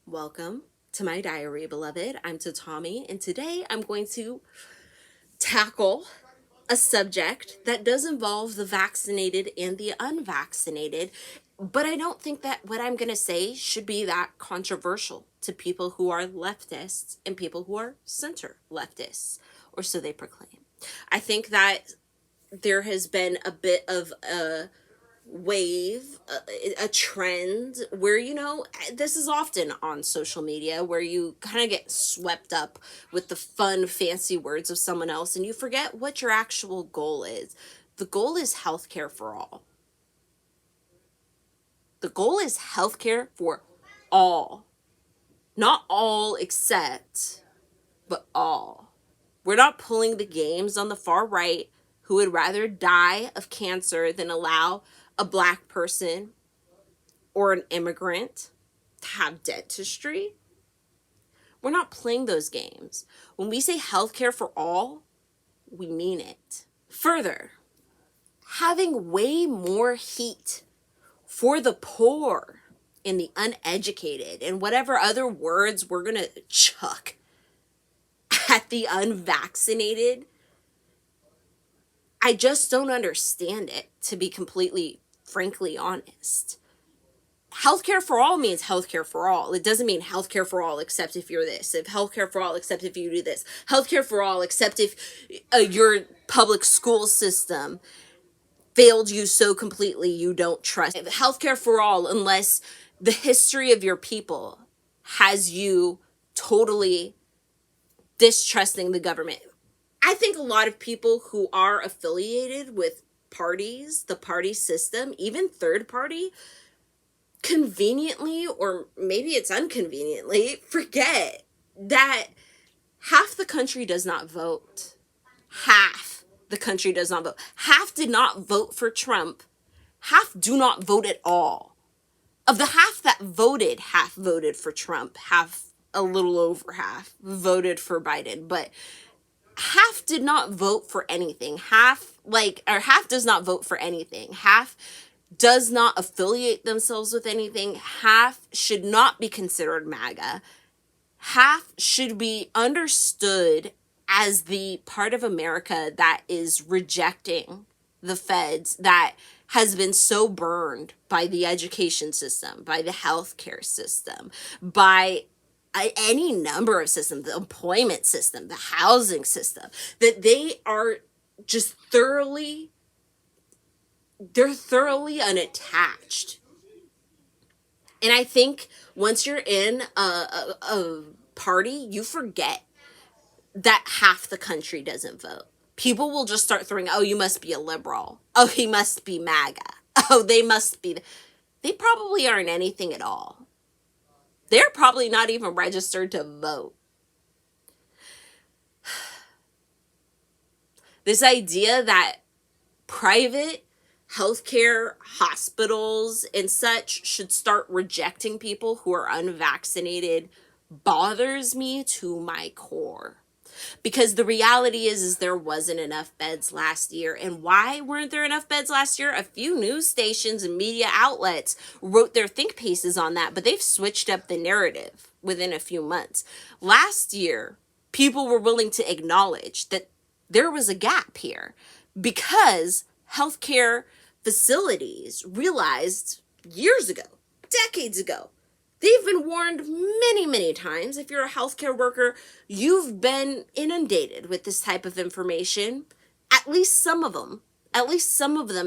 Welcome to my diary, beloved. I'm Tatami, and today I'm going to tackle a subject that does involve the vaccinated and the unvaccinated, but I don't think that what I'm going to say should be that controversial to people who are leftists and people who are center leftists, or so they proclaim. I think that there has been a bit of a wave, a trend where, this is often on social media where you kind of get swept up with the fun, fancy words of someone else and you forget what your actual goal is. The goal is healthcare for all. The goal is healthcare for all. Not all except, but all. We're not pulling the games on the far right who would rather die of cancer than allow a black person or an immigrant to have dentistry. We're not playing those games. When we say healthcare for all, we mean it. Further, having way more heat for the poor and the uneducated and whatever other words we're going to chuck at the unvaccinated, I just don't understand it, to be completely, frankly honest. Healthcare for all means healthcare for all. It doesn't mean healthcare for all except if you're this. If healthcare for all except if you do this. Healthcare for all except if your public school system failed you so completely you don't trust. Healthcare for all unless the history of your people has you totally distrusting the government. I think a lot of people who are affiliated with parties, the party system, even third party, conveniently, or maybe it's inconveniently, forget that half the country does not vote. Half the country does not vote. Half did not vote for Trump. Half do not vote at all. Of the half that voted, half voted for Trump. Half, a little over half, voted for Biden. But half did not vote for anything. Half does not vote for anything. Half does not affiliate themselves with anything. Half should not be considered MAGA. Half should be understood as the part of America that is rejecting the feds, that has been so burned by the education system, by the healthcare system, by any number of systems, the employment system, the housing system, that they are just thoroughly unattached. And I think once you're in a party, you forget that half the country doesn't vote. People will just start throwing, oh, you must be a liberal. Oh, he must be MAGA. Oh, they must be. They probably aren't anything at all. They're probably not even registered to vote. This idea that private healthcare hospitals and such should start rejecting people who are unvaccinated bothers me to my core. Because the reality is there wasn't enough beds last year. And why weren't there enough beds last year? A few news stations and media outlets wrote their think pieces on that, but they've switched up the narrative within a few months. Last year, people were willing to acknowledge that there was a gap here because healthcare facilities realized years ago, decades ago, they've been warned many, many times. If you're a healthcare worker, you've been inundated with this type of information. At least some of them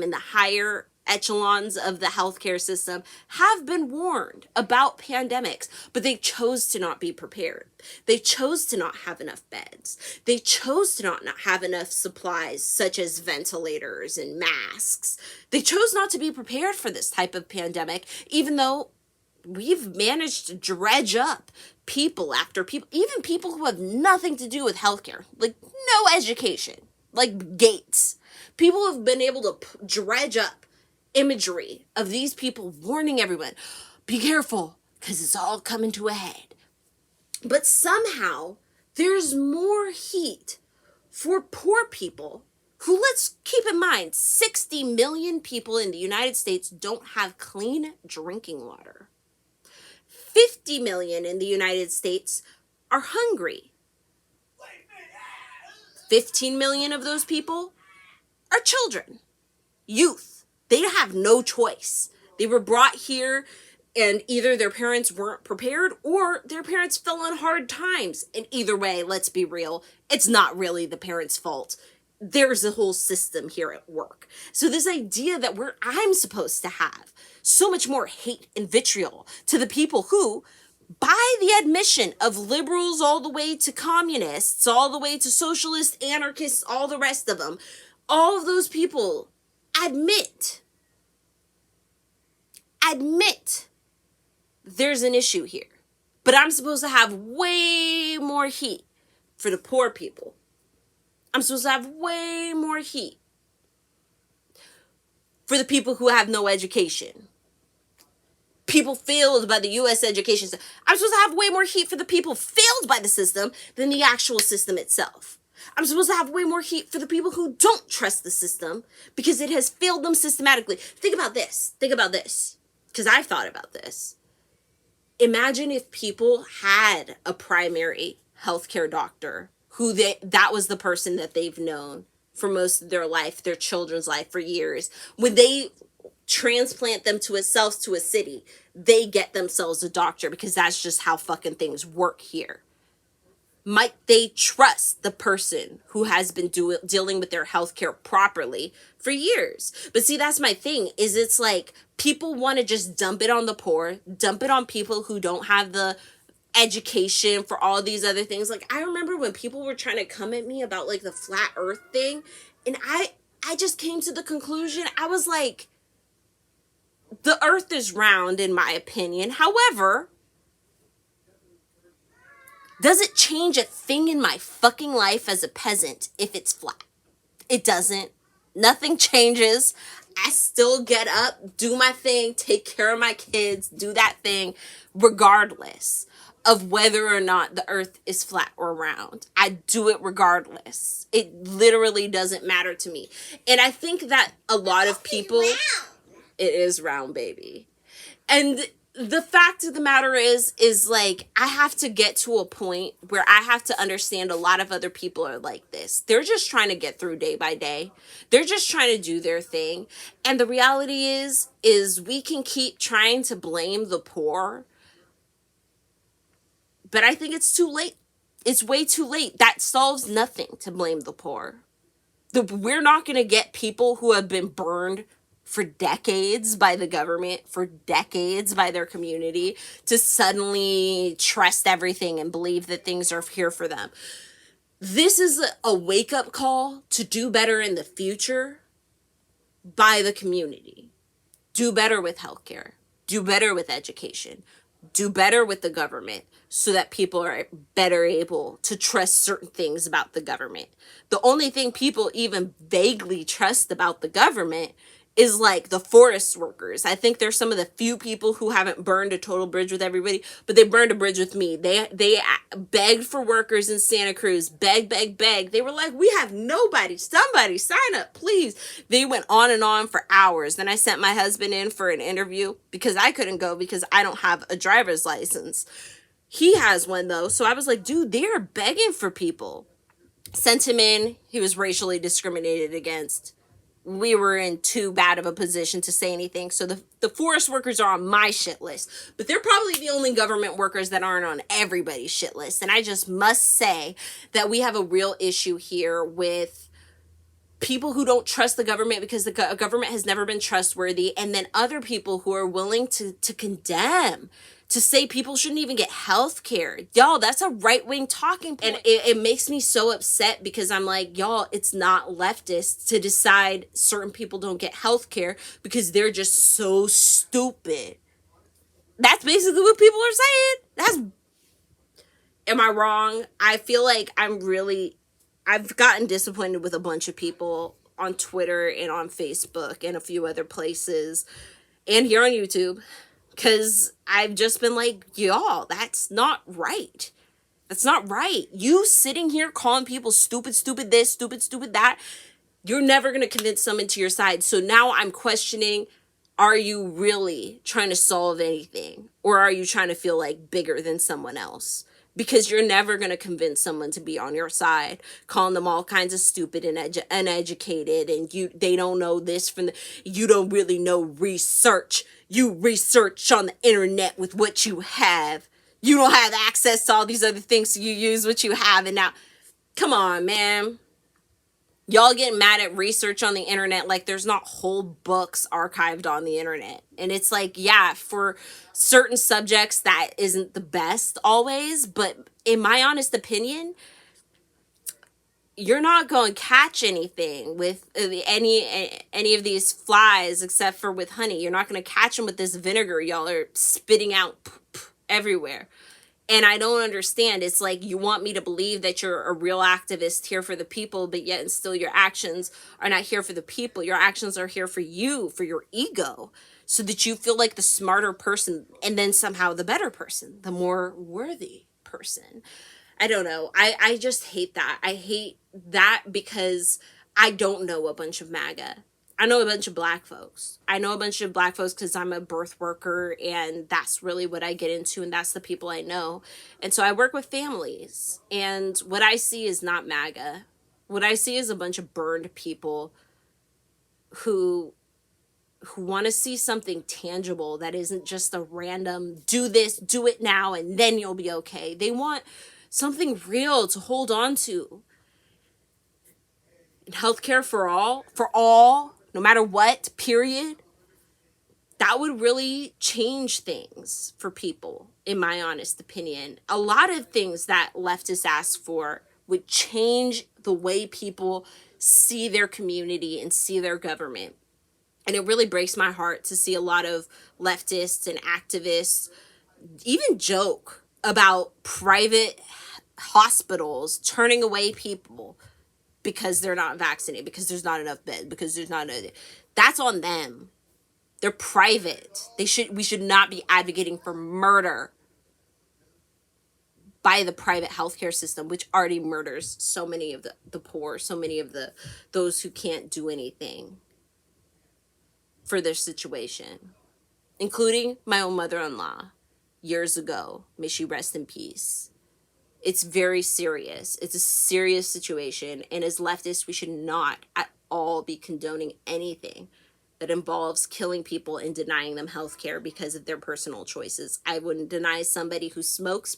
in the higher echelons of the healthcare system have been warned about pandemics, but they chose to not be prepared. They chose to not have enough beds. They chose to not have enough supplies such as ventilators and masks. They chose not to be prepared for this type of pandemic, even though we've managed to dredge up people after people, even people who have nothing to do with healthcare, like no education, like Gates. People have been able to dredge up imagery of these people warning everyone, be careful, because it's all coming to a head. But somehow there's more heat for poor people who, let's keep in mind, 60 million people in the United States don't have clean drinking water. 50 million in the United States are hungry. 15 million of those people are children, youth. They have no choice. They were brought here and either their parents weren't prepared or their parents fell on hard times. And either way, let's be real, it's not really the parents' fault. There's a whole system here at work. So this idea that I'm supposed to have so much more hate and vitriol to the people who, by the admission of liberals all the way to communists, all the way to socialists, anarchists, all the rest of them, all of those people admit there's an issue here. But I'm supposed to have way more heat for the poor people. I'm supposed to have way more heat for the people who have no education. People failed by the U.S. education system. I'm supposed to have way more heat for the people failed by the system than the actual system itself. I'm supposed to have way more heat for the people who don't trust the system because it has failed them systematically. Think about this. Because I've thought about this. Imagine if people had a primary healthcare doctor who that was the person that they've known for most of their life, their children's life, for years. When they transplant them to a city, they get themselves a doctor because that's just how fucking things work here. Might they trust the person who has been dealing with their healthcare properly for years? But see, that's my thing, is it's like people want to just dump it on the poor, dump it on people who don't have the education for all these other things. Like, I remember when people were trying to come at me about like the flat earth thing, and I just came to the conclusion, I was like, the earth is round in my opinion. However, does it change a thing in my fucking life as a peasant if it's flat? It doesn't. Nothing changes. I still get up, do my thing, take care of my kids, do that thing, regardless of whether or not the earth is flat or round. I do it regardless. It literally doesn't matter to me. And I think that a lot of people... It is round, baby. And the fact of the matter is like, I have to get to a point where I have to understand a lot of other people are like this. They're just trying to get through day by day. They're just trying to do their thing. And the reality is we can keep trying to blame the poor, but I think it's too late. It's way too late. That solves nothing to blame the poor. We're not going to get people who have been burned for decades by the government, for decades by their community, to suddenly trust everything and believe that things are here for them. This is a wake-up call to do better in the future by the community. Do better with healthcare. Do better with education. Do better with the government so that people are better able to trust certain things about the government. The only thing people even vaguely trust about the government is like the forest workers. I think there's some of the few people who haven't burned a total bridge with everybody, but they burned a bridge with me. They begged for workers in Santa Cruz. Beg. They were like, we have nobody. Somebody sign up, please. They went on and on for hours. Then I sent my husband in for an interview because I couldn't go because I don't have a driver's license. He has one though. So I was like, dude, they're begging for people. Sent him in. He was racially discriminated against. We were in too bad of a position to say anything. So the forest workers are on my shit list. But they're probably the only government workers that aren't on everybody's shit list. And I just must say that we have a real issue here with people who don't trust the government because the government has never been trustworthy. And then other people who are willing to condemn, to say people shouldn't even get health care. Y'all, that's a right-wing talking point. And it makes me so upset because I'm like, y'all, it's not leftist to decide certain people don't get health care because they're just so stupid. That's basically what people are saying. Am I wrong? I feel like I've gotten disappointed with a bunch of people on Twitter and on Facebook and a few other places and here on YouTube. Because I've just been like, y'all, that's not right. That's not right. You sitting here calling people stupid this, stupid that, you're never going to convince them into your side. So now I'm questioning, are you really trying to solve anything? Or are you trying to feel like bigger than someone else? Because you're never going to convince someone to be on your side, calling them all kinds of stupid and uneducated, and they don't know this from the, you don't really know research. You research on the internet with what you have. You don't have access to all these other things, so you use what you have. And now, come on, man. Y'all get mad at research on the internet like there's not whole books archived on the internet. And it's like, yeah, for certain subjects that isn't the best always, but in my honest opinion, you're not going to catch anything with any of these flies except for with honey. You're not going to catch them with this vinegar y'all are spitting out everywhere. And I don't understand. It's like you want me to believe that you're a real activist here for the people, but yet and still your actions are not here for the people. Your actions are here for you, for your ego, so that you feel like the smarter person and then somehow the better person, the more worthy person. I don't know. I just hate that. I hate that because I don't know a bunch of MAGA. I know a bunch of black folks. I know a bunch of black folks because I'm a birth worker, and that's really what I get into, and that's the people I know. And so I work with families, and what I see is not MAGA. What I see is a bunch of burned people who want to see something tangible that isn't just a random do this, do it now, and then you'll be okay. They want something real to hold on to. And healthcare for all, no matter what, period. That would really change things for people, in my honest opinion. A lot of things that leftists ask for would change the way people see their community and see their government. And it really breaks my heart to see a lot of leftists and activists even joke about private hospitals turning away people because they're not vaccinated, because there's not enough beds, because there's not enough. That's on them. They're private. We should not be advocating for murder by the private healthcare system, which already murders so many of the poor, so many of those who can't do anything for their situation, including my own mother-in-law years ago. May she rest in peace. It's very serious. It's a serious situation. And as leftists, we should not at all be condoning anything that involves killing people and denying them health care because of their personal choices. I wouldn't deny somebody who smokes,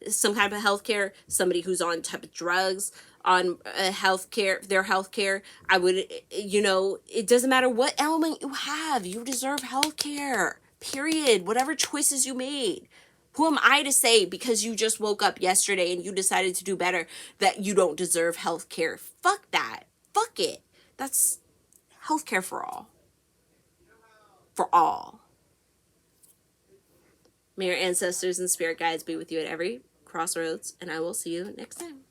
some kind of health care, somebody who's on type of drugs, on their health care. I would, it doesn't matter what element you have. You deserve health care, period. Whatever choices you made. Who am I to say because you just woke up yesterday and you decided to do better that you don't deserve health care? Fuck that. Fuck it. That's healthcare for all. For all. May your ancestors and spirit guides be with you at every crossroads, and I will see you next time.